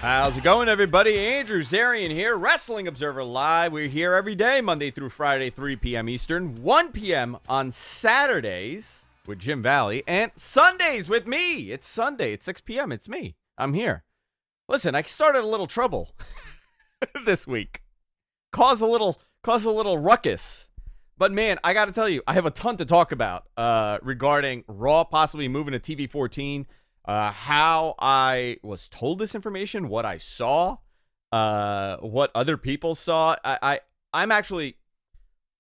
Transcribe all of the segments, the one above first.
How's it going, everybody? Andrew Zarian here, Wrestling Observer Live. We're here every day, Monday through Friday, 3 p.m. Eastern, 1 p.m. on Saturdays with Jim Valley, and Sundays with me. It's Sunday. It's 6 p.m. It's me. I'm here. Listen, I started a little trouble this week. Caused a little ruckus. But, man, I got to tell you, I have a ton to talk about regarding Raw possibly moving to TV 14. How I was told this information, what I saw, what other people saw. I'm actually,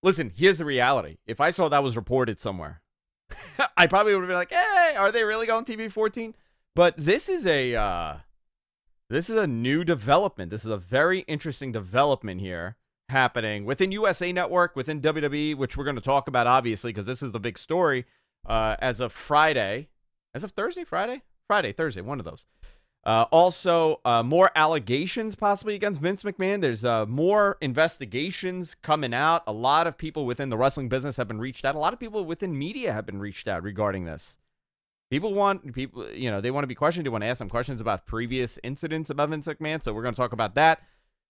listen, here's the reality. If I saw that was reported somewhere, I probably would have been like, hey, are they really going TV 14? But this is a new development. This is a very interesting development here happening within USA Network, within WWE, which we're going to talk about, obviously, because this is the big story as of Friday. As of Thursday, one of those. Also, more allegations possibly against Vince McMahon. There's more investigations coming out. A lot of people within the wrestling business have been reached out. A lot of people within media have been reached out regarding this. They want to be questioned. They want to ask some questions about previous incidents about Vince McMahon. So we're going to talk about that.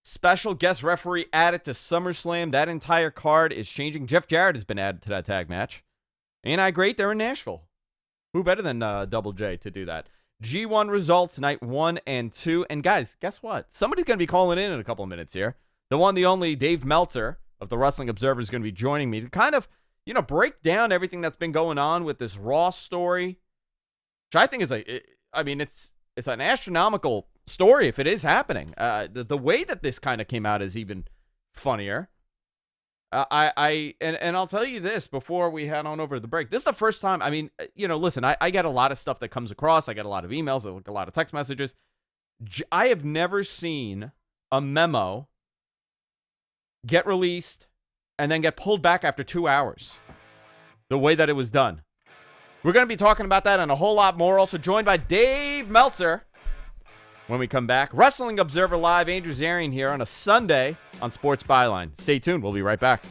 Special guest referee added to SummerSlam. That entire card is changing. Jeff Jarrett has been added to that tag match. Ain't I great? They're in Nashville. Who better than Double J to do that? G1 results, night 1 and 2. And guys, guess what? Somebody's going to be calling in a couple of minutes here. The one, the only Dave Meltzer of the Wrestling Observer is going to be joining me to kind of, break down everything that's been going on with this Raw story, which I think is it's an astronomical story if it is happening. The way that this kind of came out is even funnier. And I'll tell you this before we head on over to the break. This is the first time, listen, I get a lot of stuff that comes across. I get a lot of emails, a lot of text messages. I have never seen a memo get released and then get pulled back after 2 hours. The way that it was done. We're going to be talking about that and a whole lot more. Also joined by Dave Meltzer when we come back. Wrestling Observer Live, Andrew Zarian here on a Sunday on Sports Byline. Stay tuned. We'll be right back.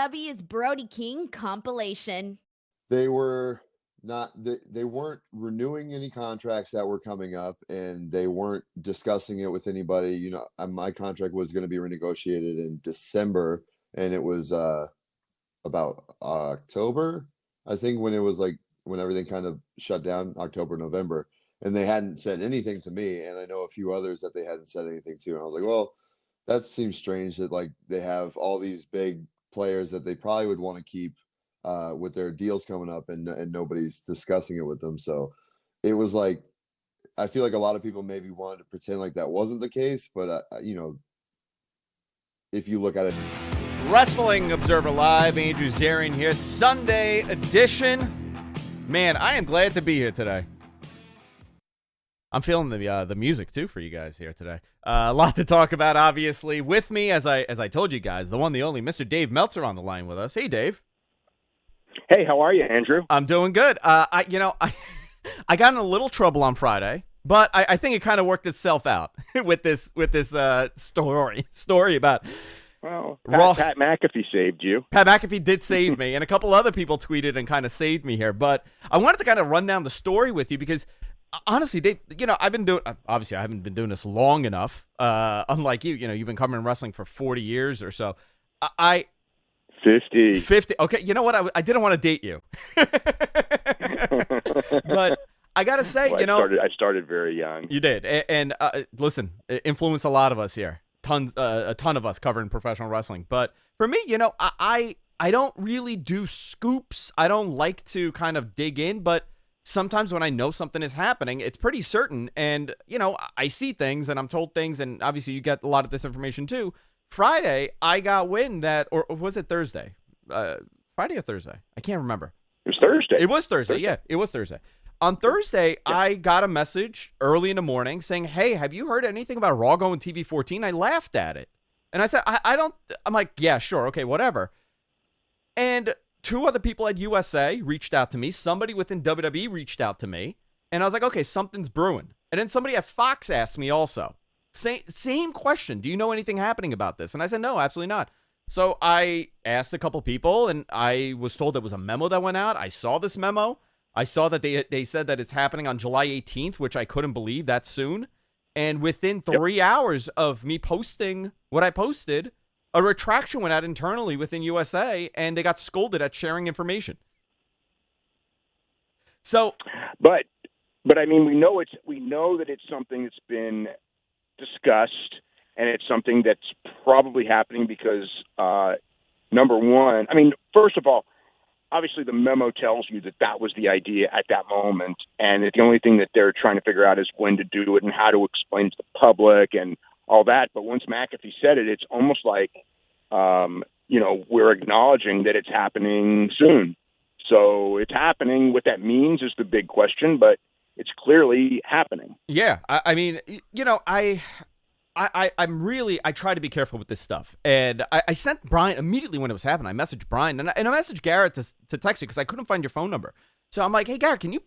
AEW's Brody King compilation. They were not they weren't renewing any contracts that were coming up, and they weren't discussing it with anybody. My contract was going to be renegotiated in December, and it was about October, I think, when it was like when everything kind of shut down, October, November, and they hadn't said anything to me, and I know a few others that they hadn't said anything to, and I was like, well, that seems strange that like they have all these big players that they probably would want to keep with their deals coming up, and nobody's discussing it with them. So it was like, I feel like a lot of people maybe wanted to pretend like that wasn't the case, but if you look at it. Wrestling Observer Live, Andrew Zarian here, Sunday edition. Man, I am glad to be here today. I'm feeling the music too for you guys here today. A lot to talk about, obviously. With me, as I told you guys, the one, the only, Mr. Dave Meltzer on the line with us. Hey, Dave. Hey, how are you, Andrew? I'm doing good. I got in a little trouble on Friday, but I think it kind of worked itself out with this story about. Well, Pat McAfee saved you. Pat McAfee did save me, and a couple other people tweeted and kind of saved me here. But I wanted to kind of run down the story with you because, honestly, Dave, I haven't been doing this long enough. Unlike you, you've been covering wrestling for 40 years or so. 50. Okay, you know what? I didn't want to date you. But I got to say, I started very young. You did. And listen, it influenced a lot of us here. A ton of us covering professional wrestling. But for me, I don't really do scoops. I don't like to kind of dig in, but sometimes when I know something is happening, it's pretty certain. And, I see things and I'm told things, and obviously you get a lot of this information too. Friday, I got wind that, or was it Thursday? Friday or Thursday? I can't remember. It was Thursday. It was Thursday. Yeah, it was Thursday. On Thursday, yeah. I got a message early in the morning saying, hey, have you heard anything about Raw going TV 14? I laughed at it. And I said, I'm like, yeah, sure. Okay, whatever. And two other people at USA reached out to me. Somebody within WWE reached out to me. And I was like, okay, something's brewing. And then somebody at Fox asked me also. Same question. Do you know anything happening about this? And I said, no, absolutely not. So I asked a couple people, and I was told there was a memo that went out. I saw this memo. I saw that they said that it's happening on July 18th, which I couldn't believe that soon. And within 3 hours of me posting what I posted, a retraction went out internally within USA, and they got scolded at sharing information. So, but I mean, we know that it's something that's been discussed, and it's something that's probably happening because, number one, I mean, first of all, obviously the memo tells you that was the idea at that moment, and that the only thing that they're trying to figure out is when to do it and how to explain to the public and all that. But once McAfee said it, it's almost like, we're acknowledging that it's happening soon. So it's happening. What that means is the big question, but it's clearly happening. Yeah. I mean, I try to be careful with this stuff. And I sent Brian immediately when it was happening. I messaged Brian and I messaged Garrett to text you because I couldn't find your phone number. So I'm like, hey, Garrett, can you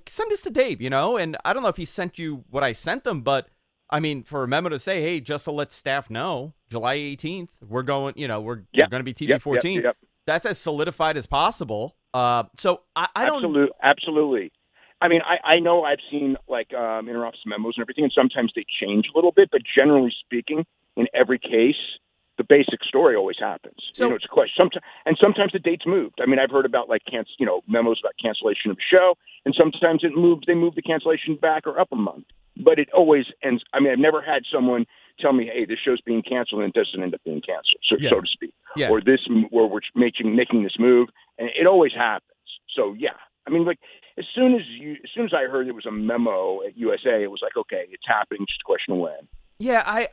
send this to Dave, And I don't know if he sent you what I sent him, but I mean, for a memo to say, hey, just to let staff know, July 18th, we're going, we're going to be TV 14. Yep. That's as solidified as possible. So I don't. Absolutely. I mean, I know I've seen inter-office memos and everything, and sometimes they change a little bit, but generally speaking, in every case, the basic story always happens. So, it's a question. Sometimes the date's moved. I mean, I've heard about memos about cancellation of a show, and sometimes they move the cancellation back or up a month. But it always ends. I mean, I've never had someone tell me, "Hey, this show's being canceled," and it doesn't end up being canceled, so to speak. Yeah. Or where we're making this move, and it always happens. So yeah, I mean, as soon as I heard it was a memo at USA, it was like, okay, it's happening. Just a question of when. Yeah,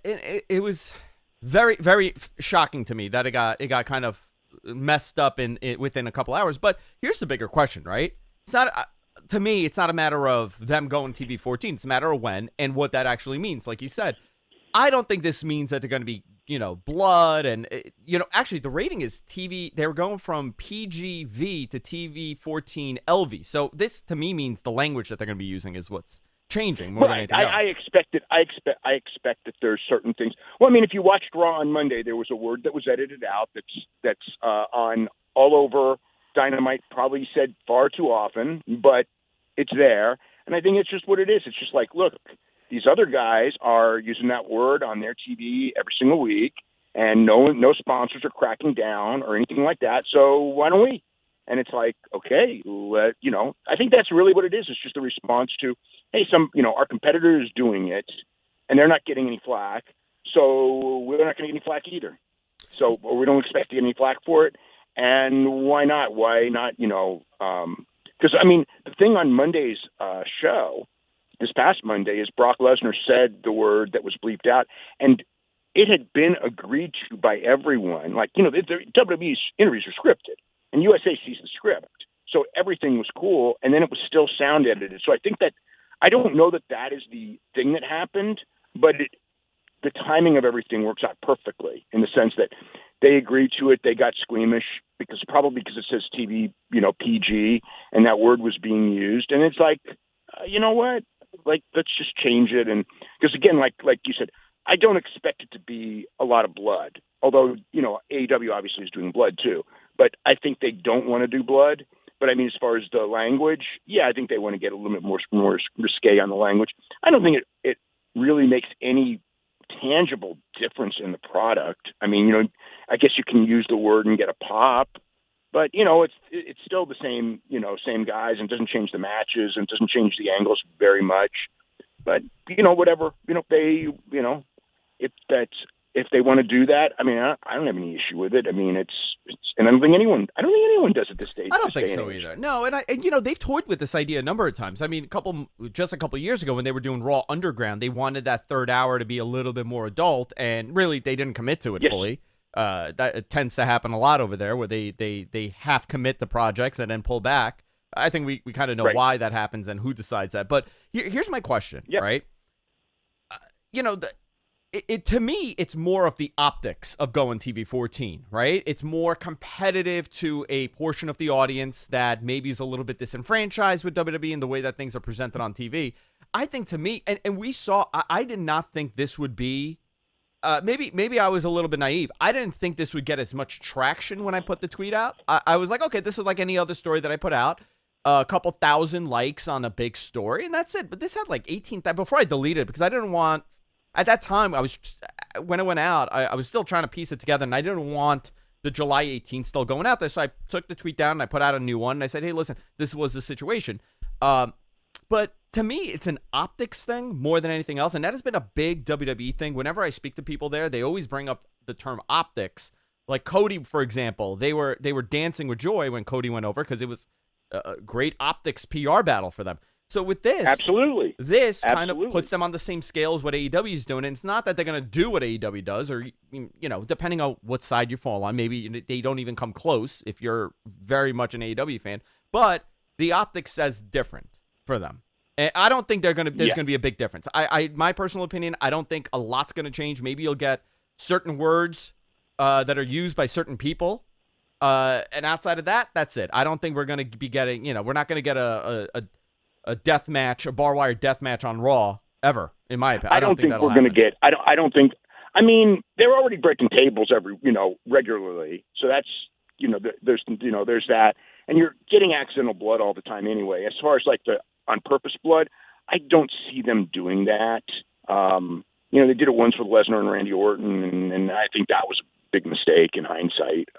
it was very, very shocking to me that it got kind of messed up within a couple hours. But here's the bigger question, right? It's not to me. It's not a matter of them going TV 14. It's a matter of when and what that actually means. Like you said, I don't think this means that they're going to be blood and actually the rating is TV. They were going from PGV to TV 14 LV. So this to me means the language that they're going to be using is what's changing more than anything else. I expect that there's certain things. Well, I mean, if you watched Raw on Monday, there was a word that was edited out that's on all over Dynamite, probably said far too often, but it's there. And I think it's just what it is. It's just like, look, these other guys are using that word on their TV every single week, and no sponsors are cracking down or anything like that. So why don't we? And it's like, okay, I think that's really what it is. It's just a response to, hey, our competitor is doing it, and they're not getting any flack, so we're not going to get any flack either. So we don't expect to get any flack for it, and why not? Why not? Because I mean, the thing on Monday's show, this past Monday, is Brock Lesnar said the word that was bleeped out, and it had been agreed to by everyone. Like, the WWE's interviews are scripted, and USA sees the script. So everything was cool, and then it was still sound edited. So I think that, I don't know that is the thing that happened, but the timing of everything works out perfectly in the sense that they agreed to it. They got squeamish because it says TV, PG, and that word was being used. And it's like, you know what? Like, let's just change it. And because again, like you said, I don't expect it to be a lot of blood, although, AEW obviously is doing blood too, but I think they don't want to do blood. But I mean, as far as the language, yeah, I think they want to get a little bit more risque on the language. I don't think it really makes any tangible difference in the product. I mean, I guess you can use the word and get a pop, but it's still the same, same guys, and doesn't change the matches and doesn't change the angles very much. But whatever, if they want to do that, I mean, I don't have any issue with it. I mean, and I don't think anyone does at this stage. I don't think so either. No, and they've toyed with this idea a number of times. I mean, just a couple of years ago when they were doing Raw Underground, they wanted that third hour to be a little bit more adult, and really they didn't commit to it fully. That it tends to happen a lot over there, where they half commit to projects and then pull back. I think we kind of know why that happens and who decides that. But here's my question, right? To me, it's more of the optics of going TV 14, right? It's more competitive to a portion of the audience that maybe is a little bit disenfranchised with WWE and the way that things are presented on TV. I think, to me, and we saw, I did not think this would be, maybe I was a little bit naive. I didn't think this would get as much traction when I put the tweet out. I was like, okay, this is like any other story that I put out. A couple thousand likes on a big story, and that's it. But this had like 18,000 before I deleted it, because I didn't want, at that time, when it went out, I was still trying to piece it together, and I didn't want the July 18th still going out there. So I took the tweet down and I put out a new one, and I said, hey, listen, this was the situation. But to me, it's an optics thing more than anything else, and that has been a big WWE thing. Whenever I speak to people there, they always bring up the term optics. Like Cody, for example, they were dancing with joy when Cody went over, because it was a great optics PR battle for them. So with this, this kind of puts them on the same scale as what AEW is doing. And it's not that they're going to do what AEW does, or, depending on what side you fall on, maybe they don't even come close if you're very much an AEW fan. But the optics says different for them. And I don't think there's going to be a big difference. My personal opinion, I don't think a lot's going to change. Maybe you'll get certain words that are used by certain people. And outside of that, that's it. I don't think we're going to be getting, we're not going to get a death match, a bar wire death match on Raw ever, in my opinion. I don't think we're going to get, I don't think, I mean, they're already breaking tables regularly. So that's, there's that, and you're getting accidental blood all the time anyway. As far as like the on purpose blood, I don't see them doing that. They did it once with Lesnar and Randy Orton, and I think that was a big mistake in hindsight.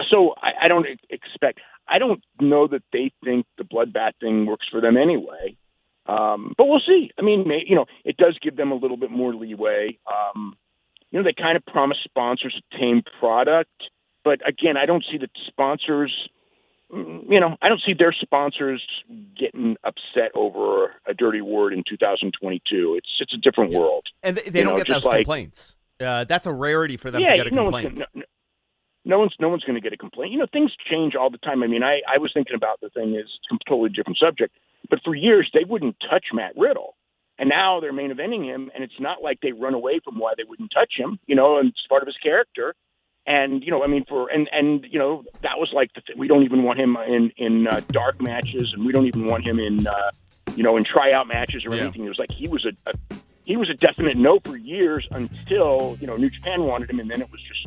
So I don't expect, I don't know that they think the bloodbath thing works for them anyway. But we'll see. I mean, it does give them a little bit more leeway. They kind of promise sponsors a tame product, but again, I don't see the sponsors, I don't see their sponsors getting upset over a dirty word in 2022. It's a different world. And they don't get those complaints. That's a rarity for them to get a complaint. No one's going to get a complaint. Things change all the time. I mean, I was thinking about the thing is it's a totally different subject, but for years they wouldn't touch Matt Riddle, and now they're main eventing him, and it's not like they run away from why they wouldn't touch him, and it's part of his character. And that was like we don't even want him in dark matches, and we don't even want him in in tryout matches or anything. It was like he was a definite no for years until New Japan wanted him, and then it was just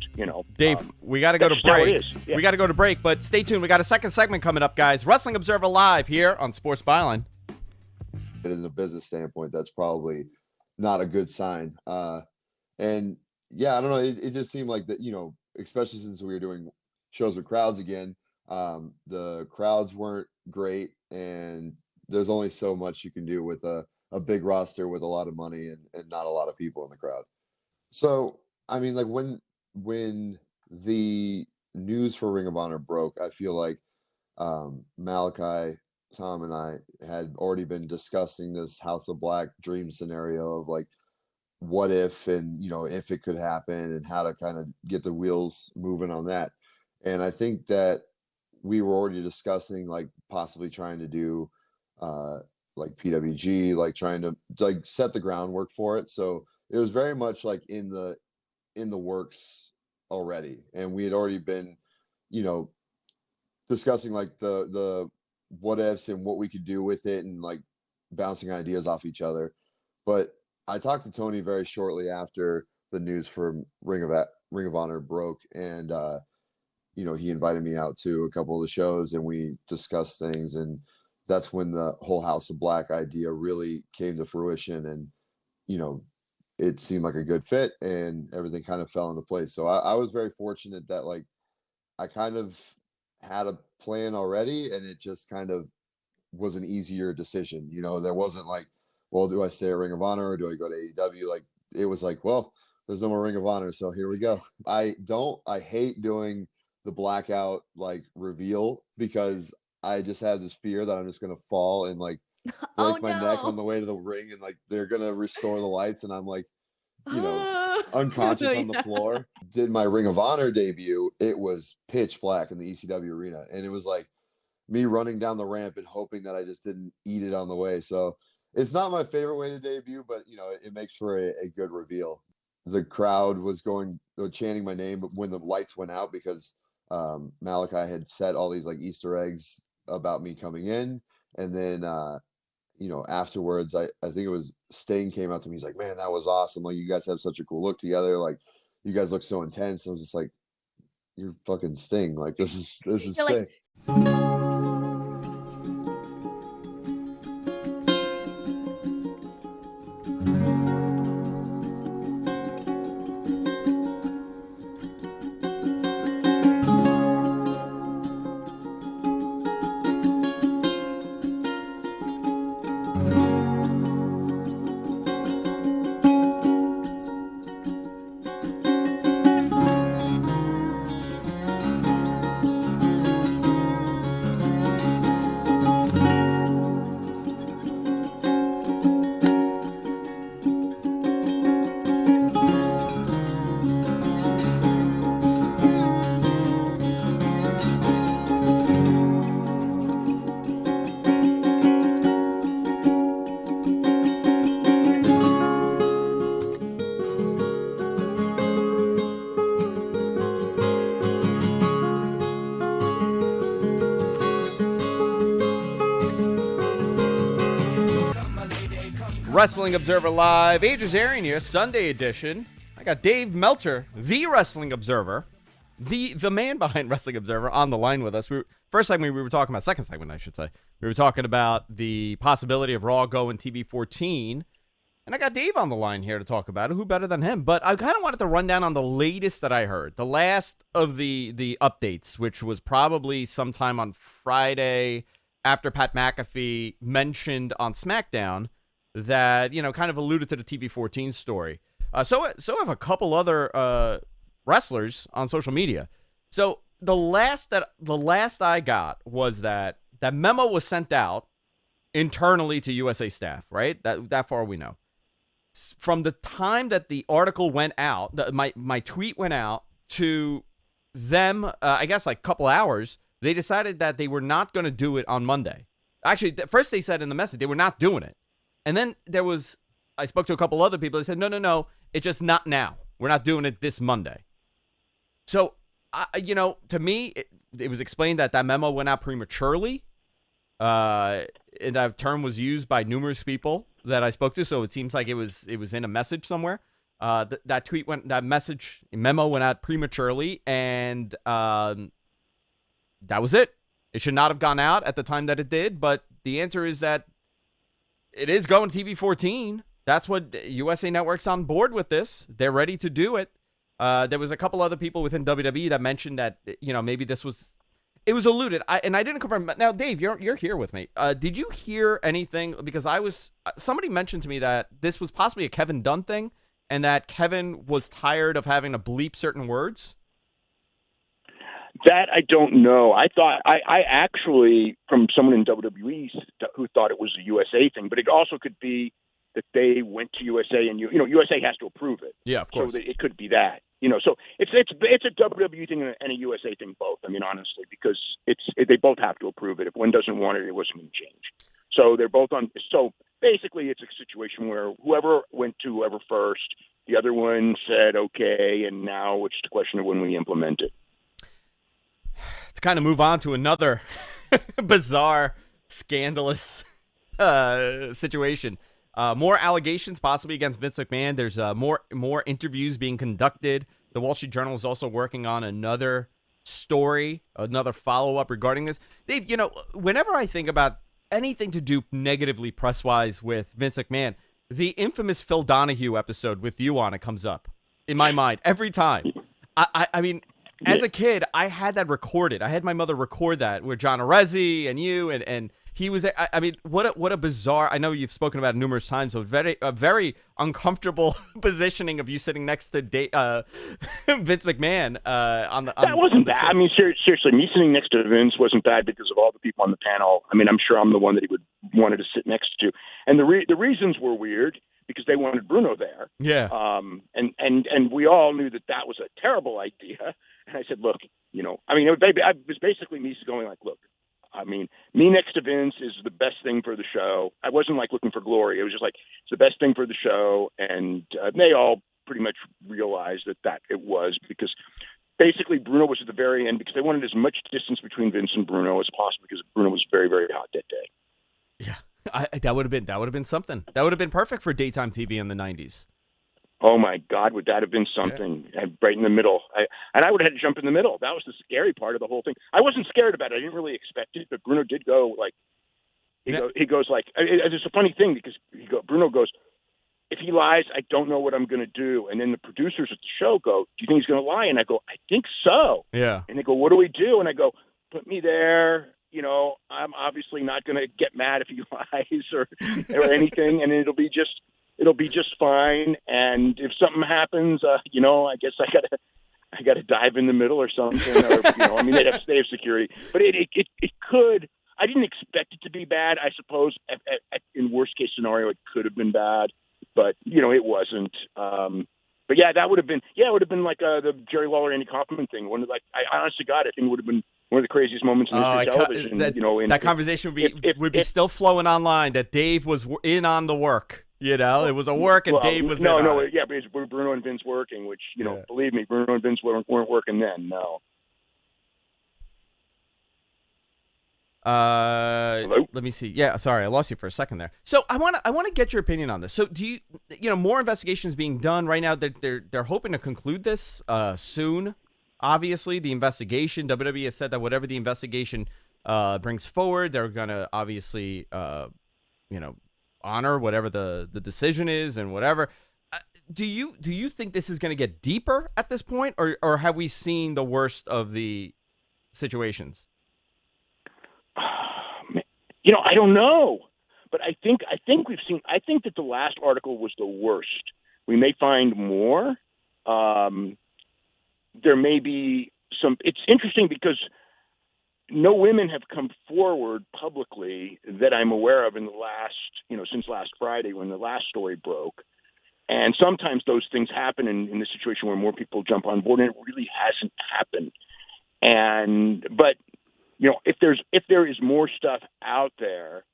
Dave, we got to go to break. Yeah. We got to go to break, but stay tuned. We got a second segment coming up, guys. Wrestling Observer Live here on Sports Byline. In a business standpoint, that's probably not a good sign. And yeah, I don't know. It just seemed like that, especially since we were doing shows with crowds again, the crowds weren't great, and there's only so much you can do with a big roster with a lot of money and not a lot of people in the crowd. So, I mean, like when the news for Ring of Honor broke, I feel like Malachi, Tom, and I had already been discussing this House of Black dream scenario of like, what if, and if it could happen, and how to kind of get the wheels moving on that. And I think that we were already discussing like possibly trying to do like PWG, like trying to like set the groundwork for it. So it was very much like in the works already, and we had already been discussing like the what ifs and what we could do with it, and like bouncing ideas off each other. But I talked to Tony very shortly after the news from Ring of Honor broke, and he invited me out to a couple of the shows, and we discussed things, and that's when the whole House of Black idea really came to fruition, and it seemed like a good fit, and everything kind of fell into place. So I was very fortunate that like I kind of had a plan already, and it just kind of was an easier decision. There wasn't like, well, do I stay at Ring of Honor or do I go to AEW? Like, it was like, well, there's no more Ring of Honor, so here we go. I hate doing the blackout like reveal, because I just have this fear that I'm just gonna fall and like break my neck on the way to the ring, and like they're gonna restore the lights, and I'm like, unconscious on the floor. Did my Ring of Honor debut, it was pitch black in the ECW arena, and it was like me running down the ramp and hoping that I just didn't eat it on the way. So it's not my favorite way to debut, but it makes for a good reveal. The crowd was chanting my name, but when the lights went out, because Malachi had set all these like Easter eggs about me coming in, and then afterwards, I think it was Sting came out to me. He's like, "Man, that was awesome! Like, you guys have such a cool look together. Like, you guys look so intense." I was just like, "You're fucking Sting! Like, this is sick." Wrestling Observer Live. Adrian Arian here, Sunday edition. I got Dave Meltzer, the Wrestling Observer, the man behind Wrestling Observer, on the line with us. First segment we were talking about, second segment I should say, we were talking about the possibility of Raw going TV 14, and I got Dave on the line here to talk about it. Who better than him? But I kind of wanted to run down on the latest that I heard, the last of the updates, which was probably sometime on Friday after Pat McAfee mentioned on SmackDown that, kind of alluded to the TV 14 story. So have a couple other wrestlers on social media. So the last I got was that memo was sent out internally to USA staff, right? That far we know. From the time that the article went out, my tweet went out to them, I guess like a couple hours, they decided that they were not going to do it on Monday. Actually, first they said in the message they were not doing it. And then I spoke to a couple other people. They said, no, it's just not now. We're not doing it this Monday. So, to me, it was explained that memo went out prematurely. And that term was used by numerous people that I spoke to, so it seems like it was in a message somewhere. That memo went out prematurely, and that was it. It should not have gone out at the time that it did, but the answer is that it is going TV 14. That's what USA Network's on board with this. They're ready to do it. There was a couple other people within WWE that mentioned that, maybe it was alluded. I didn't confirm. Now, Dave, you're here with me. Did you hear anything? Because somebody mentioned to me that this was possibly a Kevin Dunn thing, and that Kevin was tired of having to bleep certain words. That I don't know. I thought I actually, from someone in WWE who thought it was a USA thing, but it also could be that they went to USA and USA has to approve it. Yeah, of course. So it could be that. So it's a WWE thing and a USA thing both. I mean, honestly, because they both have to approve it. If one doesn't want it, it wasn't going to change. So they're both on. So basically, it's a situation where whoever went to whoever first, the other one said okay, and now it's the question of when we implement it. To kind of move on to another bizarre, scandalous situation. More allegations possibly against Vince McMahon. There's more interviews being conducted. The Wall Street Journal is also working on another story, another follow-up regarding this. Dave, whenever I think about anything to do negatively press-wise with Vince McMahon, the infamous Phil Donahue episode with you on it comes up in my mind every time. I mean, as a kid, I had that recorded. I had my mother record that with John Arezzi and you, and he was. I mean, what a bizarre. I know you've spoken about it numerous times. So a very uncomfortable positioning of you sitting next to Vince McMahon that wasn't bad. I mean, seriously, me sitting next to Vince wasn't bad because of all the people on the panel. I mean, I'm sure I'm the one that he wanted to sit next to, and the reasons were weird. Because they wanted Bruno there. Yeah. And we all knew that was a terrible idea. And I said, look, it was basically me going like, look, I mean, me next to Vince is the best thing for the show. I wasn't like looking for glory. It was just like, it's the best thing for the show. And they all pretty much realized that it was because basically Bruno was at the very end because they wanted as much distance between Vince and Bruno as possible because Bruno was very, very hot that day. Yeah. That would have been something. That would have been perfect for daytime TV in the 90s. Oh my God, would that have been something? Yeah. Right in the middle. I would have had to jump in the middle. That was the scary part of the whole thing. I wasn't scared about it. I didn't really expect it, but Bruno did go like, he goes like, it's a funny thing because Bruno goes, if he lies, I don't know what I'm going to do. And then the producers at the show go, do you think he's going to lie? And I go, I think so. Yeah. And they go, what do we do? And I go, put me there. I'm obviously not going to get mad if he lies or anything, and it'll be just fine. And if something happens, I guess I gotta dive in the middle or something. Or they have security, but it could. I didn't expect it to be bad. I suppose in worst case scenario, it could have been bad, but it wasn't. But yeah, that would have been. Yeah, it would have been like the Jerry Lawler, Andy Kaufman thing. I honestly God, I think it would have been one of the craziest moments in history of television. That conversation would be still flowing online. That Dave was in on the work. It was a work, and Dave was but it's Bruno and Vince working. Which believe me, Bruno and Vince weren't working then. No. Hello? Let me see. Yeah, sorry, I lost you for a second there. So I want to get your opinion on this. So do you more investigations being done right now? They're hoping to conclude this soon. Obviously, the investigation. WWE has said that whatever the investigation brings forward, they're gonna obviously honor whatever the decision is and whatever. Do you think this is going to get deeper at this point, or have we seen the worst of the situations? I don't know, but I think we've seen. I think that the last article was the worst. We may find more. There may be some. It's interesting because no women have come forward publicly that I'm aware of in the last, since last Friday when the last story broke. And sometimes those things happen in the situation where more people jump on board, and it really hasn't happened. But if there is more stuff out there,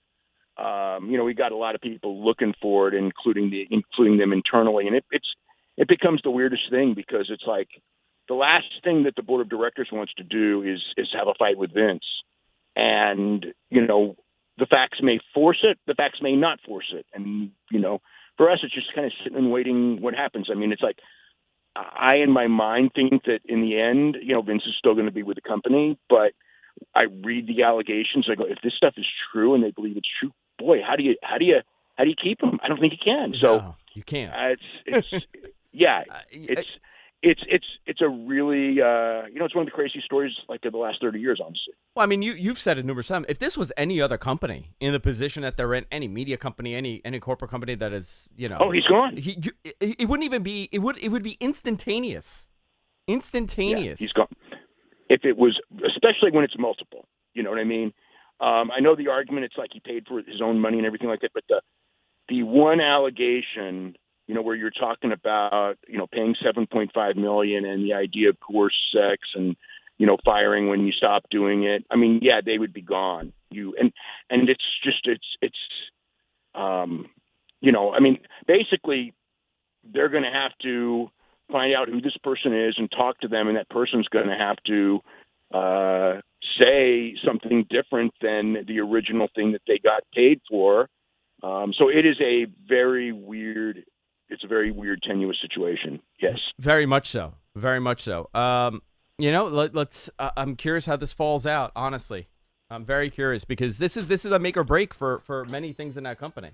we got a lot of people looking for it, including them internally, and it becomes the weirdest thing because it's like the last thing that the board of directors wants to do is have a fight with Vince, and the facts may force it, the facts may not force it. And, for us, it's just kind of sitting and waiting what happens. I mean, it's like, I, in my mind, think that in the end, Vince is still going to be with the company, but I read the allegations. I go, if this stuff is true and they believe it's true, boy, how do you keep him? I don't think you can. So no, you can't. It's a really, it's one of the craziest stories like of the last 30 years, honestly. Well, I mean, you've said it numerous times. If this was any other company in the position that they're in, any media company, any corporate company that is, oh, he's gone. It wouldn't even be. It would be instantaneous. Instantaneous. Yeah, he's gone. If it was, especially when it's multiple, you know what I mean? I know the argument. It's like he paid for his own money and everything like that. But the one allegation, where you're talking about, paying $7.5 million and the idea of coerced sex and, firing when you stop doing it. I mean, yeah, they would be gone. Basically they're going to have to find out who this person is and talk to them. And that person's going to have to, say something different than the original thing that they got paid for. So it is a very weird, tenuous situation. Yes. Very much so. Very much so. Let's. I'm curious how this falls out. Honestly, I'm very curious because this is a make or break for many things in that company.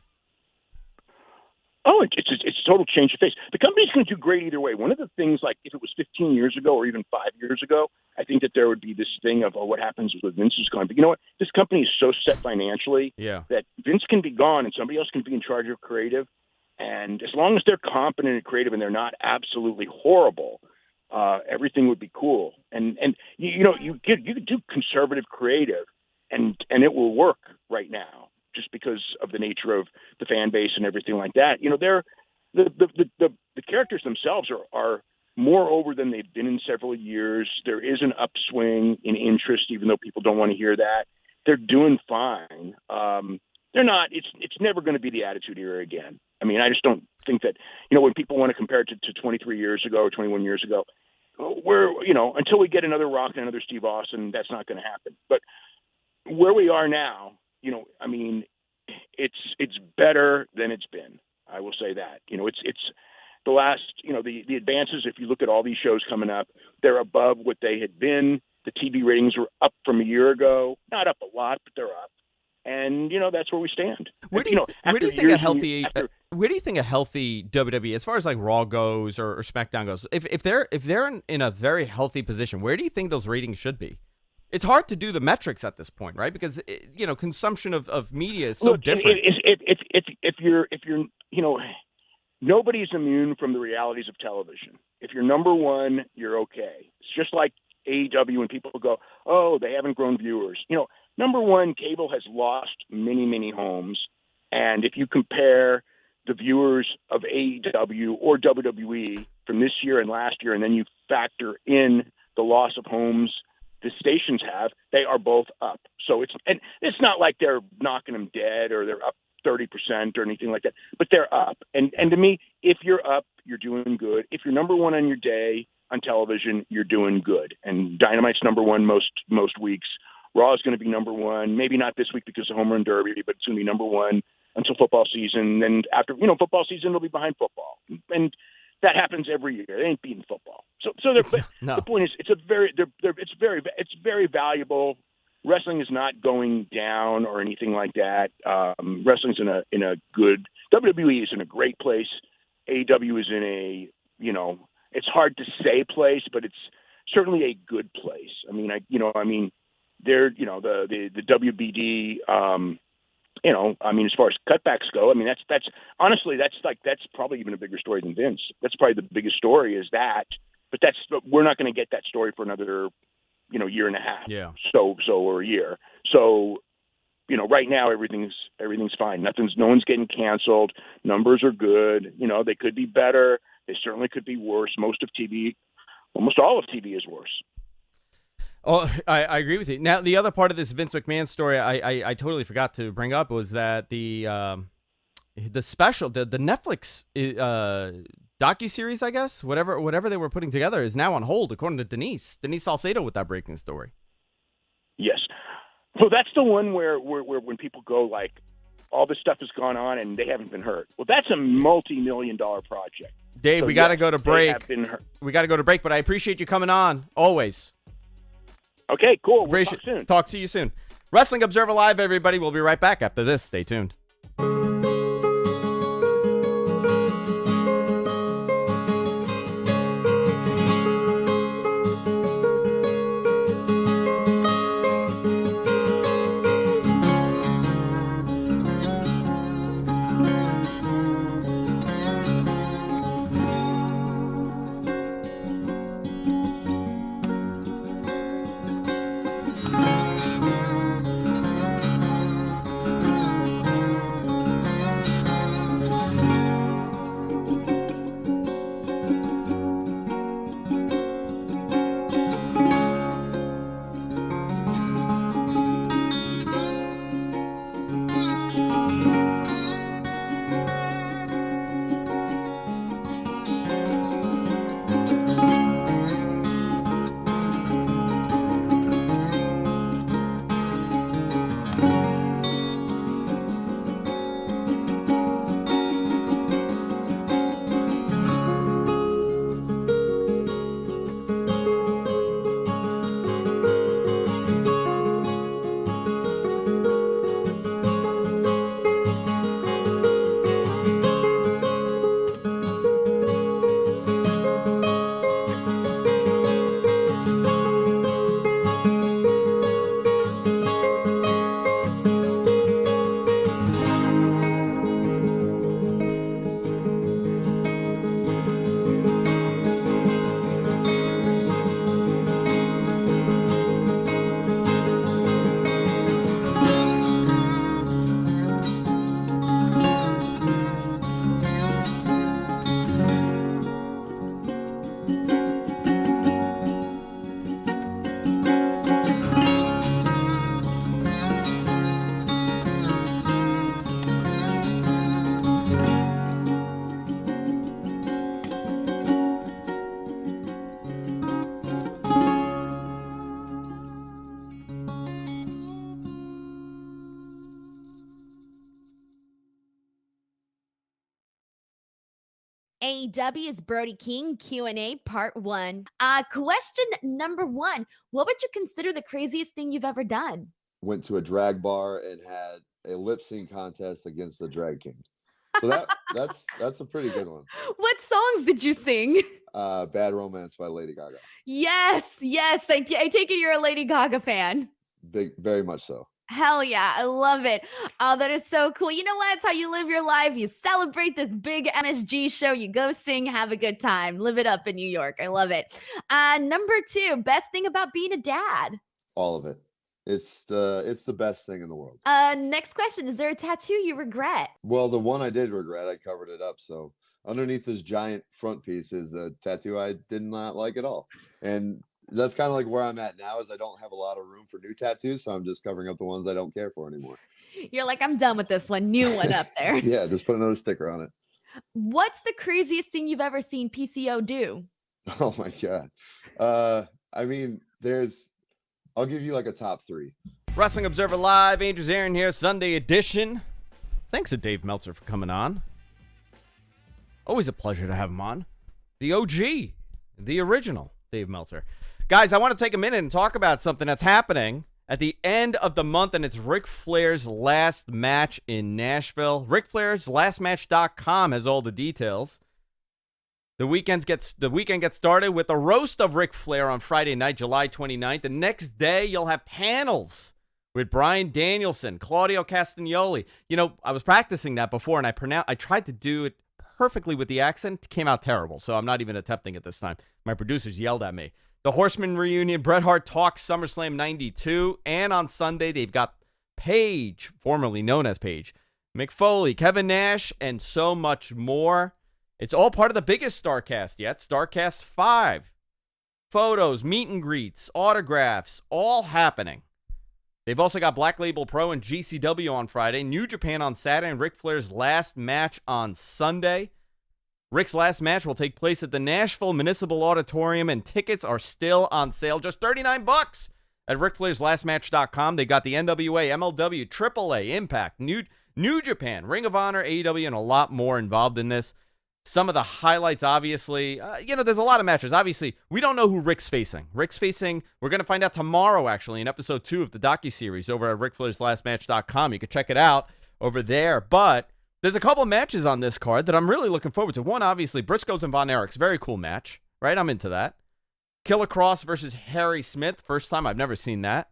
Oh, it's a total change of face. The company's going to do great either way. One of the things, like if it was 15 years ago or even 5 years ago, I think that there would be this thing of, what happens with Vince is gone. But you know what? This company is so set financially that Vince can be gone and somebody else can be in charge of creative. And as long as they're competent and creative and they're not absolutely horrible, everything would be cool. And you could do conservative creative and it will work right now just because of the nature of the fan base and everything like that. They're the characters themselves are more over than they've been in several years. There is an upswing in interest, even though people don't want to hear that. They're doing fine. They're not. It's never going to be the Attitude Era again. I mean, I just don't think that. When people want to compare it to 23 years ago or 21 years ago, until we get another Rock and another Steve Austin, that's not going to happen. But where we are now, I mean, it's better than it's been. I will say that. It's the last. The advances. If you look at all these shows coming up, they're above what they had been. The TV ratings were up from a year ago. Not up a lot, but they're up. And that's where we stand. Where do you think a healthy WWE, as far as like Raw goes or SmackDown goes, if they're in a very healthy position, where do you think those ratings should be? It's hard to do the metrics at this point, right? Because consumption of media is so different. If you're nobody's immune from the realities of television. If you're number one, you're okay. It's just like AEW when people go, oh, they haven't grown viewers. Number one, cable has lost many, many homes. And if you compare the viewers of AEW or WWE from this year and last year, and then you factor in the loss of homes the stations have, they are both up. So it's not like they're knocking them dead or they're up 30% or anything like that, but they're up. And to me, if you're up, you're doing good. If you're number one on your day on television, you're doing good. And Dynamite's number one most weeks. Raw is going to be number one, maybe not this week because of Home Run Derby, but it's going to be number one until football season. And after, football season, they'll be behind football. And that happens every year. They ain't beating football. The point is, it's very valuable. Wrestling is not going down or anything like that. Wrestling's in a good, WWE is in a great place. AEW is in a, it's hard to say place, but it's certainly a good place. They're, the WBD, as far as cutbacks go, that's honestly, that's probably even a bigger story than Vince. That's probably the biggest story is that, but we're not going to get that story for another, year and a half. Yeah. Or a year. So, right now everything's fine. No one's getting canceled. Numbers are good. They could be better. They certainly could be worse. Almost all of TV is worse. Oh, I agree with you. Now, the other part of this Vince McMahon story I totally forgot to bring up was that the special, the Netflix docuseries, I guess, whatever they were putting together is now on hold, according to Denise Salcedo with that breaking story. Yes. Well, that's the one where when people go like, all this stuff has gone on and they haven't been hurt. Well, that's a multi-million-dollar project. Dave, So, we got to yes, go to they break. have been hurt. We got to go to break, but I appreciate you coming on always. Okay, cool. We'll talk soon. Talk to you soon. Wrestling Observer Live, everybody. We'll be right back after this. Stay tuned. AEW's Brody King Q&A Part 1. Question number 1. What would you consider the craziest thing you've ever done? Went to a drag bar and had a lip sync contest against the drag king. So that's a pretty good one. What songs did you sing? Bad Romance by Lady Gaga. Yes. I take it you're a Lady Gaga fan. Very much so. Hell yeah, I love it. Oh, that is so cool. You know what? It's how you live your life. You celebrate this big MSG show. You go sing, have a good time. Live it up in New York. I love it. Number 2, best thing about being a dad. All of it. It's the best thing in the world. Next question. Is there a tattoo you regret? Well, the one I did regret, I covered it up. So underneath this giant front piece is a tattoo I did not like at all. And that's kind of like where I'm at now, is I don't have a lot of room for new tattoos, so I'm just covering up the ones I don't care for anymore. You're like, I'm done with this one. New one up there. Yeah, just put another sticker on it. What's the craziest thing you've ever seen PCO do? Oh my God. I mean, I'll give you like a top 3. Wrestling Observer Live, Andrew Zarian here, Sunday edition. Thanks to Dave Meltzer for coming on. Always a pleasure to have him on. The OG, the original Dave Meltzer. Guys, I want to take a minute and talk about something that's happening at the end of the month, and it's Ric Flair's last match in Nashville. RicFlairsLastMatch.com has all the details. The weekend gets started with a roast of Ric Flair on Friday night, July 29th. The next day, you'll have panels with Bryan Danielson, Claudio Castagnoli. You know, I was practicing that before, and I tried to do it perfectly with the accent. It came out terrible, so I'm not even attempting it this time. My producers yelled at me. The Horseman reunion, Bret Hart talks SummerSlam 92, and on Sunday, they've got Paige, formerly known as Paige, Mick Foley, Kevin Nash, and so much more. It's all part of the biggest StarCast yet, StarCast 5. Photos, meet and greets, autographs, all happening. They've also got Black Label Pro and GCW on Friday, New Japan on Saturday, and Ric Flair's last match on Sunday. Ric's last match will take place at the Nashville Municipal Auditorium, and tickets are still on sale. Just $39 at RickFlairsLastMatch.com. They got the NWA, MLW, AAA, Impact, New Japan, Ring of Honor, AEW, and a lot more involved in this. Some of the highlights, obviously, there's a lot of matches. Obviously, we don't know who Rick's facing. We're going to find out tomorrow, actually, in episode 2 of the docuseries over at RickFlairsLastMatch.com. You can check it out over there. But there's a couple matches on this card that I'm really looking forward to. One, obviously, Briscoes and Von Erichs. Very cool match, right? I'm into that. Killer Cross versus Harry Smith. First time. I've never seen that.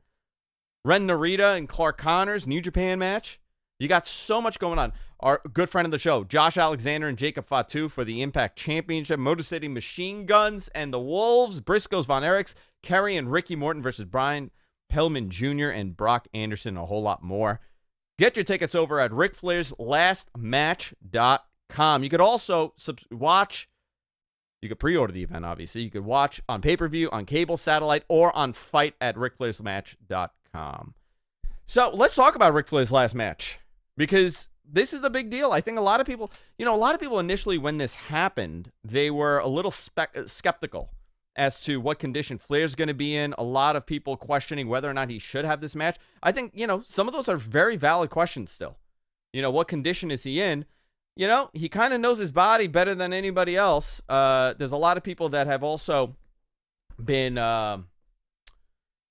Ren Narita and Clark Connors. New Japan match. You got so much going on. Our good friend of the show, Josh Alexander and Jacob Fatu for the Impact Championship. Motor City Machine Guns and the Wolves. Briscoes, Von Erichs, Kerry and Ricky Morton versus Brian Pillman Jr. and Brock Anderson, and a whole lot more. Get your tickets over at RickFlairsLastMatch.com. You could also watch. You could pre-order the event, obviously. You could watch on pay-per-view, on cable, satellite, or on Fight at RickFlairsLastMatch.com. So let's talk about Ric Flair's last match, because this is a big deal. I think a lot of people initially when this happened, they were a little skeptical as to what condition Flair's going to be in. A lot of people questioning whether or not he should have this match. I think, some of those are very valid questions still. What condition is he in? He kind of knows his body better than anybody else. There's a lot of people that have also been...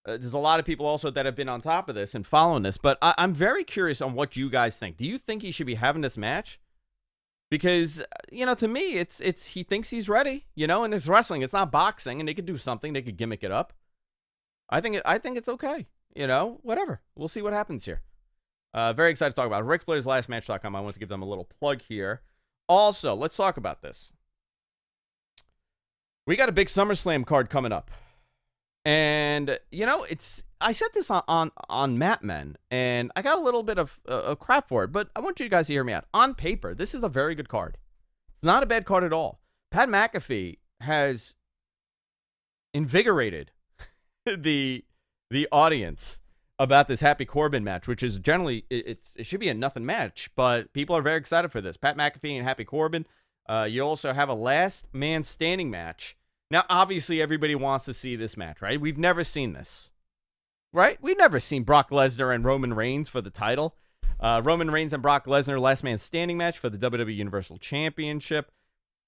there's a lot of people also that have been on top of this and following this, but I'm very curious on what you guys think. Do you think he should be having this match? Because, to me, it's he thinks he's ready, and it's wrestling. It's not boxing, and they could do something. They could gimmick it up. I think it's okay. Whatever. We'll see what happens here. Very excited to talk about it. RickFlairsLastMatch.com. I want to give them a little plug here. Also, let's talk about this. We got a big SummerSlam card coming up. And, I said this on Mat Men, and I got a little bit of crap for it, but I want you guys to hear me out. On paper, this is a very good card. It's not a bad card at all. Pat McAfee has invigorated the audience about this Happy Corbin match, which is generally, it should be a nothing match, but people are very excited for this. Pat McAfee and Happy Corbin. You also have a last man standing match. Now, obviously, everybody wants to see this match, right? We've never seen this, right? We've never seen Brock Lesnar and Roman Reigns for the title. Roman Reigns and Brock Lesnar, last man standing match for the WWE Universal Championship.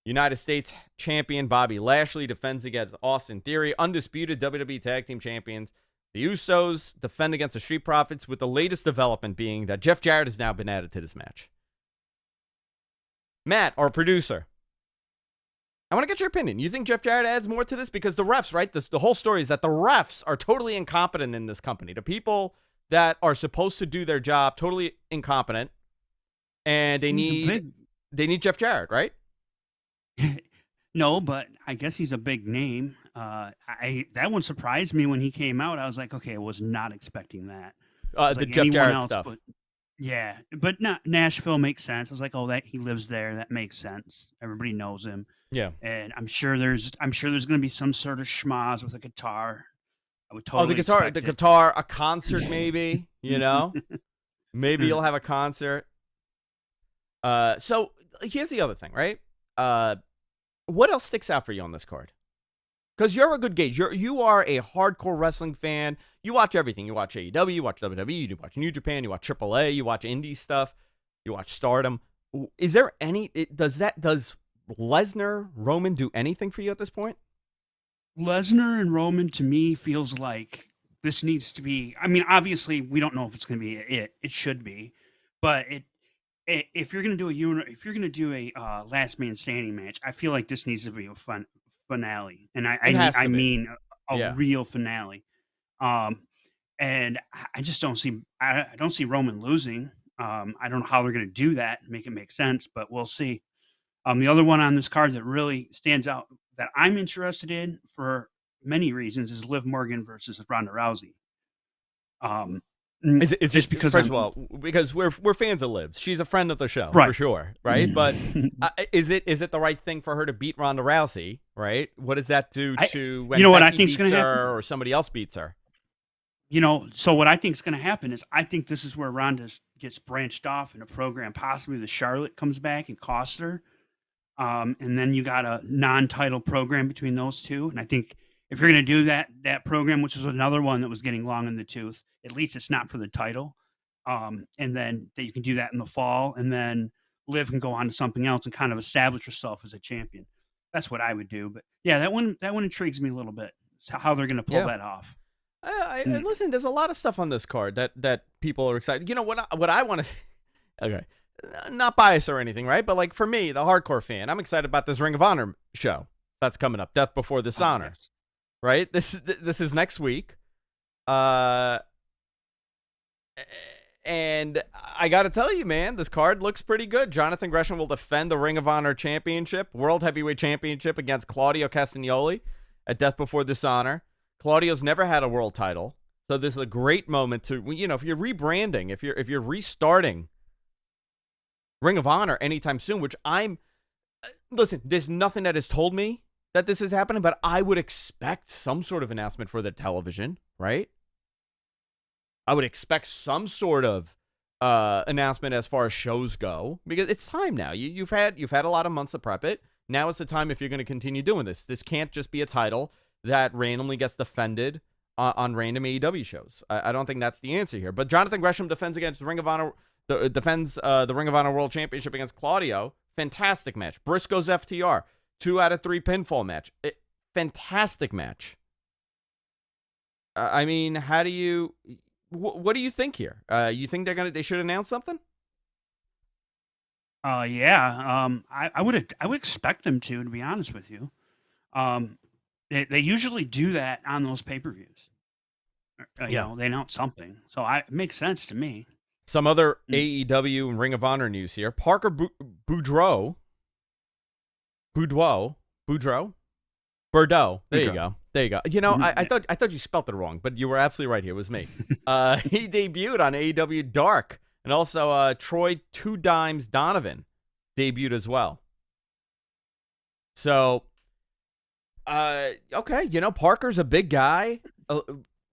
United States Champion Bobby Lashley defends against Austin Theory. Undisputed WWE Tag Team Champions. The Usos defend against the Street Profits, with the latest development being that Jeff Jarrett has now been added to this match. Matt, our producer, I want to get your opinion. You think Jeff Jarrett adds more to this? Because the refs, right? The whole story is that the refs are totally incompetent in this company. The people that are supposed to do their job, totally incompetent. And they need Jeff Jarrett, right? No, but I guess he's a big name. That one surprised me when he came out. I was like, okay, I was not expecting that. The Jeff Jarrett stuff. But Nashville makes sense. I was like, oh, that he lives there. That makes sense. Everybody knows him. Yeah, and I'm sure there's going to be some sort of schmoz with a guitar. I would totally the guitar, a concert maybe. Maybe you'll have a concert. So here's the other thing, right? What else sticks out for you on this card? Because you're a good gauge. You are a hardcore wrestling fan. You watch everything. You watch AEW, you watch WWE, you watch New Japan, you watch AAA, you watch indie stuff, you watch Stardom. Is there any? Does Lesnar, Roman do anything for you at this point? Lesnar and Roman, to me, feels like this needs to be. I mean, obviously, we don't know if it's going to be it. It should be, but if you're going to do a last man standing match, I feel like this needs to be a fun finale, and I mean a real finale. And I just don't see. I don't see Roman losing. I don't know how they're going to do that and make it make sense, but we'll see. The other one on this card that really stands out that I'm interested in for many reasons is Liv Morgan versus Ronda Rousey. Is it because first of all, because we're fans of Liv. She's a friend of the show, right, for sure, right? But is it the right thing for her to beat Ronda Rousey, right? What does that do to when Becky I think beats her or somebody else beats her? So what I think is going to happen is I think this is where Ronda gets branched off in a program. Possibly the Charlotte comes back and costs her. And then you got a non-title program between those two. And I think if you're going to do that program, which is another one that was getting long in the tooth, at least it's not for the title. And then that you can do that in the fall, and then Liv can go on to something else and kind of establish yourself as a champion. That's what I would do. But yeah, that one intrigues me a little bit. It's how they're going to pull that off. Listen, there's a lot of stuff on this card that people are excited. You know what I want to. Okay, not biased or anything, right? But like for me, the hardcore fan, I'm excited about this Ring of Honor show that's coming up, Death Before Dishonor. Yes. Right? This is next week. And I got to tell you, man, this card looks pretty good. Jonathan Gresham will defend the Ring of Honor Championship, World Heavyweight Championship against Claudio Castagnoli at Death Before Dishonor. Claudio's never had a world title, so this is a great moment to, if you're rebranding, if you're restarting Ring of Honor anytime soon, which listen, there's nothing that has told me that this is happening, but I would expect some sort of announcement for the television, right? I would expect some sort of announcement as far as shows go, because it's time now. You've had a lot of months to prep it. Now is the time if you're going to continue doing this. This can't just be a title that randomly gets defended on random AEW shows. I don't think that's the answer here. But Jonathan Gresham defends against the Ring of Honor, defends the Ring of Honor World Championship against Claudio. Fantastic match. Briscoe's FTR, 2 out of 3 pinfall match. Fantastic match. I mean, how do you? What do you think here? You think they should announce something? Yeah. I would expect them to be honest with you. They usually do that on those pay-per-views. You know, they announce something. So it makes sense to me. Some other AEW and Ring of Honor news here. Parker Boudreaux. There you go. You know, I thought you spelt it wrong, but you were absolutely right here. It was me. He debuted on AEW Dark, and also Troy Two Dimes Donovan debuted as well. So, okay, Parker's a big guy.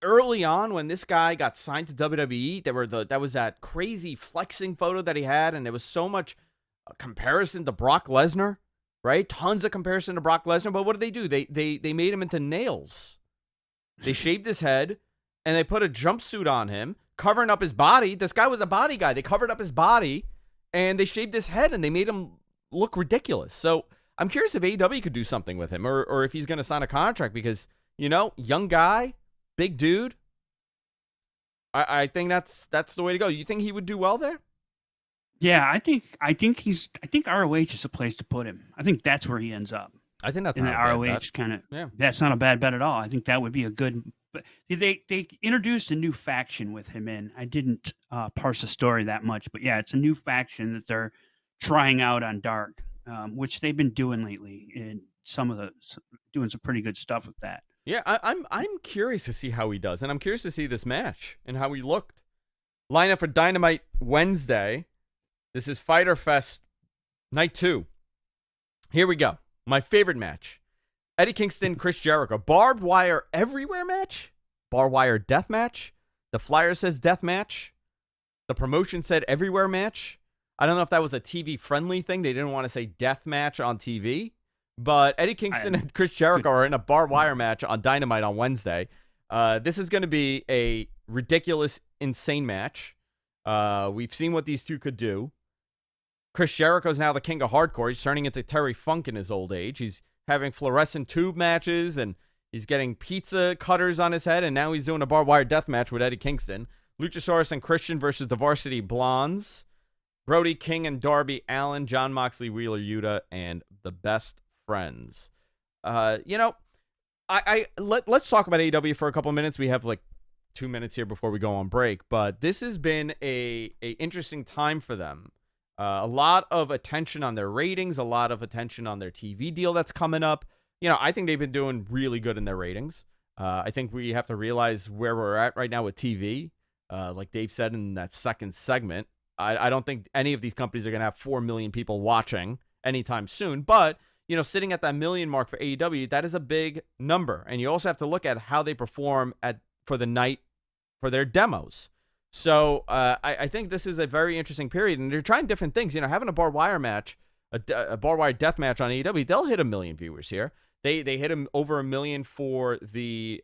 Early on, when this guy got signed to WWE, that was that crazy flexing photo that he had, and there was so much comparison to Brock Lesnar. Right? Tons of comparison to Brock Lesnar, but what did they do? They made him into nails. They shaved his head, and they put a jumpsuit on him, covering up his body. This guy was a body guy. They covered up his body, and they shaved his head, and they made him look ridiculous. So I'm curious if AEW could do something with him, or if he's going to sign a contract, because, young guy, big dude. I think that's the way to go. You think he would do well there? Yeah, I think ROH is a place to put him. I think that's where he ends up. I think that's in the ROH kind of. Yeah, that's not a bad bet at all. I think that would be a good. But they introduced a new faction with him in. I didn't parse the story that much, but yeah, it's a new faction that they're trying out on Dark, which they've been doing lately, and doing some pretty good stuff with that. Yeah, I'm curious to see how he does, and I'm curious to see this match and how he looked. Lineup for Dynamite Wednesday. This is Fyter Fest Night 2. Here we go. My favorite match. Eddie Kingston, Chris Jericho. Barbed wire everywhere match? Barbed wire death match? The flyer says death match. The promotion said everywhere match. I don't know if that was a TV-friendly thing. They didn't want to say death match on TV. But Eddie Kingston and Chris Jericho are in a barbed wire match on Dynamite on Wednesday. This is going to be a ridiculous, insane match. We've seen what these two could do. Chris Jericho's now the king of hardcore. He's turning into Terry Funk in his old age. He's having fluorescent tube matches, and he's getting pizza cutters on his head, and now he's doing a barbed wire death match with Eddie Kingston. Luchasaurus and Christian versus the Varsity Blondes. Brody King and Darby Allin, John Moxley, Wheeler Yuta, and the Best Friends. Let's talk about AEW for a couple of minutes. We have like 2 minutes here before we go on break, but this has been a interesting time for them. A lot of attention on their ratings, a lot of attention on their TV deal that's coming up. I think they've been doing really good in their ratings. I think we have to realize where we're at right now with TV. Like Dave said in that second segment, I don't think any of these companies are going to have 4 million people watching anytime soon. But, sitting at that million mark for AEW, that is a big number. And you also have to look at how they perform for the night for their demos. So I think this is a very interesting period, and they're trying different things. Having a barbed wire match, a barbed wire death match on AEW, they'll hit 1 million viewers here. They hit him over $1 million for the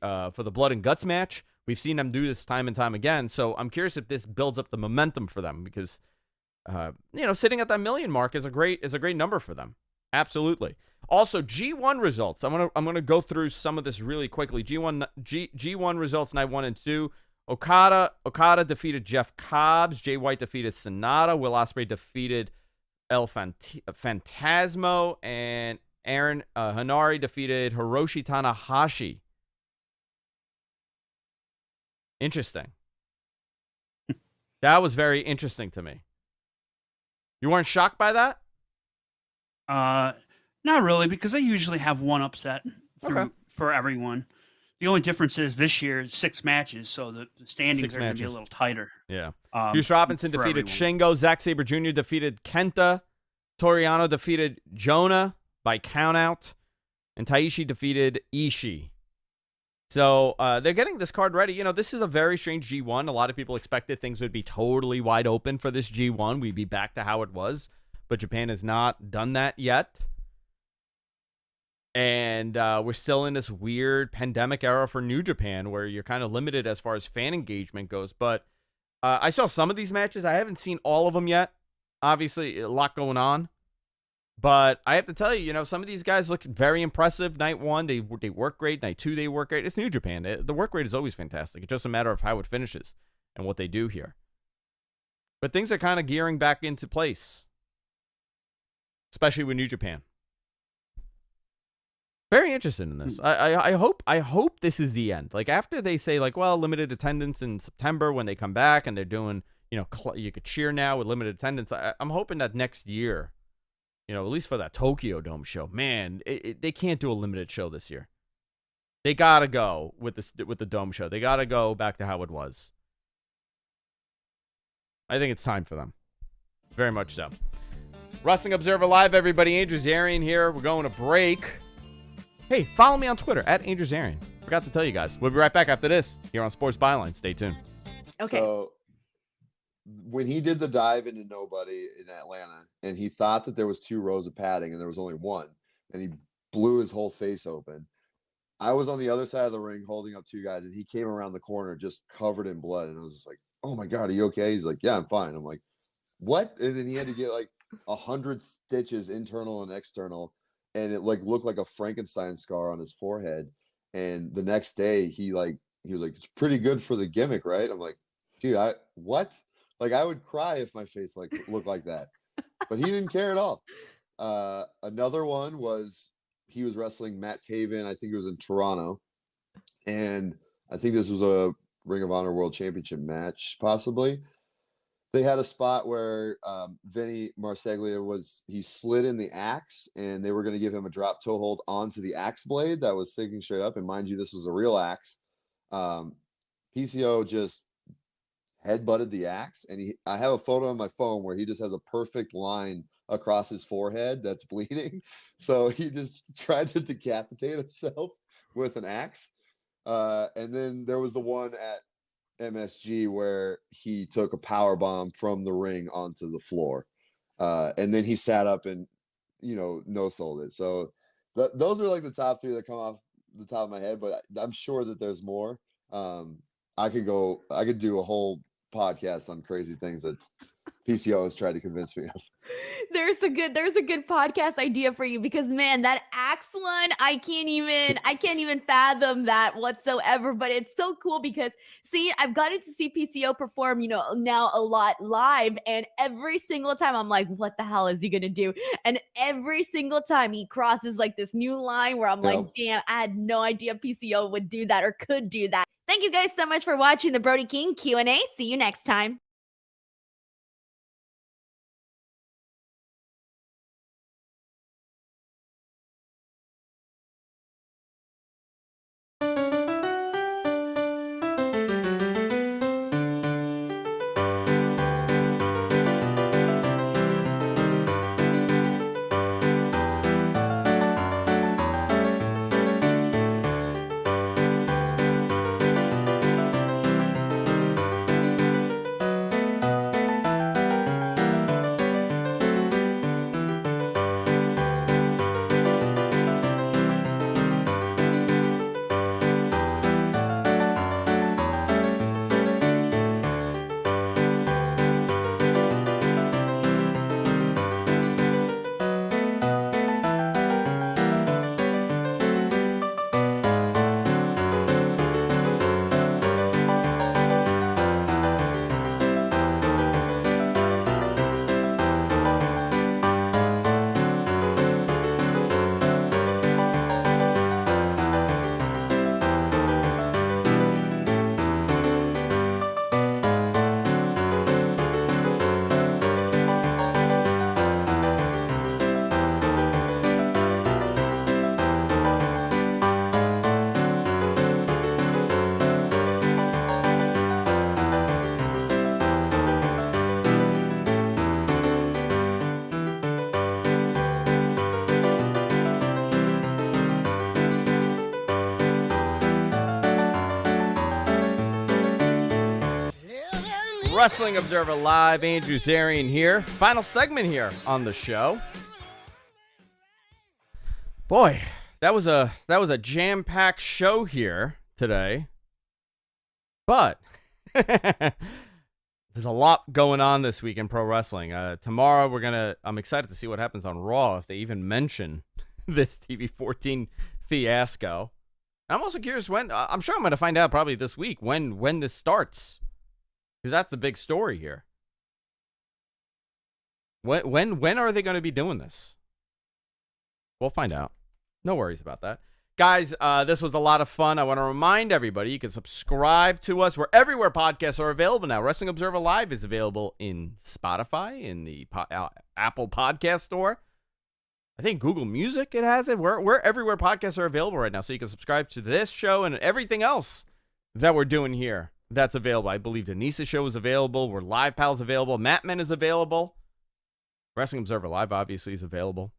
blood and guts match. We've seen them do this time and time again. So I'm curious if this builds up the momentum for them because, sitting at that $1 million mark is a great number for them. Absolutely. Also, G1 results. I'm gonna go through some of this really quickly. G1 results night 1 and 2. Okada defeated Jeff Cobbs. Jay White defeated Sonata. Will Ospreay defeated El Fantasmo, and Aaron Hanari defeated Hiroshi Tanahashi. Interesting. That was very interesting to me. You weren't shocked by that? Not really, because they usually have one upset for everyone. The only difference is this year it's 6 matches, so the standings are going to be a little tighter. Yeah. Hughes Robinson defeated Shingo. Zack Sabre Jr. defeated Kenta. Toriano defeated Jonah by countout. And Taishi defeated Ishii. So they're getting this card ready. This is a very strange G1. A lot of people expected things would be totally wide open for this G1. We'd be back to how it was. But Japan has not done that yet. And we're still in this weird pandemic era for New Japan where you're kind of limited as far as fan engagement goes. But I saw some of these matches. I haven't seen all of them yet. Obviously, a lot going on. But I have to tell you, some of these guys look very impressive. Night 1, they work great. Night 2, they work great. It's New Japan. The work rate is always fantastic. It's just a matter of how it finishes and what they do here. But things are kind of gearing back into place, especially with New Japan. Very interested in this. I hope this is the end. Like after they say limited attendance in September when they come back and they're doing, you could cheer now with limited attendance. I'm hoping that next year, at least for that Tokyo Dome show, man, they can't do a limited show this year. They gotta go with the Dome show. They gotta go back to how it was. I think it's time for them. Very much so. Wrestling Observer Live, everybody. Andrew Zarian here. We're going to break. Hey, follow me on Twitter at Andrew Zarian. Forgot to tell you guys. We'll be right back after this here on Sports Byline. Stay tuned. Okay. So when he did the dive into nobody in Atlanta and he thought that there was 2 rows of padding and there was only 1 and he blew his whole face open. I was on the other side of the ring holding up 2 guys and he came around the corner just covered in blood. And I was just like, oh my God, are you okay? He's like, yeah, I'm fine. I'm like, what? And then he had to get 100 stitches internal and external. And it looked like a Frankenstein scar on his forehead. And the next day he was like, it's pretty good for the gimmick, right? I'm like, dude, what? I would cry if my face looked like that. But he didn't care at all. Another one was he was wrestling Matt Taven. I think it was in Toronto. And I think this was a Ring of Honor World Championship match, possibly. They had a spot where Vinny Marseglia he slid in the axe and they were going to give him a drop toe hold onto the axe blade that was sticking straight up. And mind you, this was a real axe. PCO just headbutted the axe. And I have a photo on my phone where he just has a perfect line across his forehead that's bleeding. So he just tried to decapitate himself with an axe. And then there was the one at MSG where he took a power bomb from the ring onto the floor, and then he sat up and no sold it. So those are the top 3 that come off the top of my head, but I'm sure that there's more. I could do a whole podcast on crazy things that PCO has tried to convince me of. There's a good podcast idea for you because man, that axe one, I can't even fathom that whatsoever. But it's so cool because I've gotten to see PCO perform, now a lot live, and every single time I'm like, what the hell is he gonna do? And every single time he crosses this new line where I'm like, damn, I had no idea PCO would do that or could do that. Thank you guys so much for watching the Brody King Q&A. See you next time. Wrestling Observer Live. Andrew Zarian here. Final segment here on the show. Boy, that was a jam-packed show here today. But there's a lot going on this week in pro wrestling. Tomorrow I'm excited to see what happens on Raw if they even mention this TV 14 fiasco. I'm also curious when. I'm sure I'm going to find out probably this week when this starts, because that's the big story here. When are they going to be doing this? We'll find out. No worries about that. Guys, this was a lot of fun. I want to remind everybody you can subscribe to us. We're everywhere podcasts are available now. Wrestling Observer Live is available in Spotify, in the Apple Podcast Store. I think Google Music, it has it. We're everywhere podcasts are available right now. So you can subscribe to this show and everything else that we're doing here that's available. I believe Denise's show is available. We're Live Pals available. Mattman is available. Wrestling Observer Live obviously is available.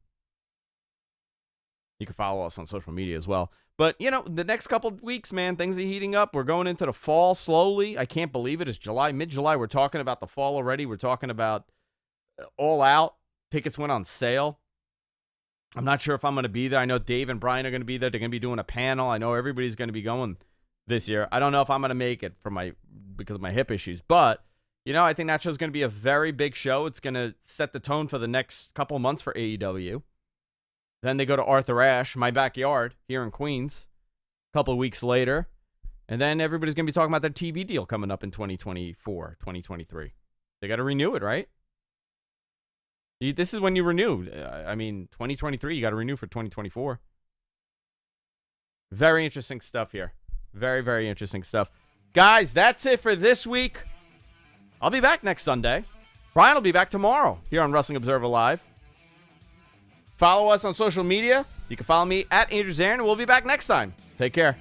You can follow us on social media as well. But, the next couple of weeks, man, things are heating up. We're going into the fall slowly. I can't believe it. It's July, mid-July. We're talking about the fall already. We're talking about All Out. Tickets went on sale. I'm not sure if I'm going to be there. I know Dave and Brian are going to be there. They're going to be doing a panel. I know everybody's going to be going this year. I don't know if I'm going to make it because of my hip issues. But, I think that show's going to be a very big show. It's going to set the tone for the next couple of months for AEW. Then they go to Arthur Ashe, my backyard, here in Queens, a couple of weeks later. And then everybody's going to be talking about their TV deal coming up in 2024, 2023. They got to renew it, right? This is when you renew. 2023, you got to renew for 2024. Very interesting stuff here. Very, very interesting stuff. Guys, that's it for this week. I'll be back next Sunday. Brian will be back tomorrow here on Wrestling Observer Live. Follow us on social media. You can follow me at Andrew Zarin, and we'll be back next time. Take care.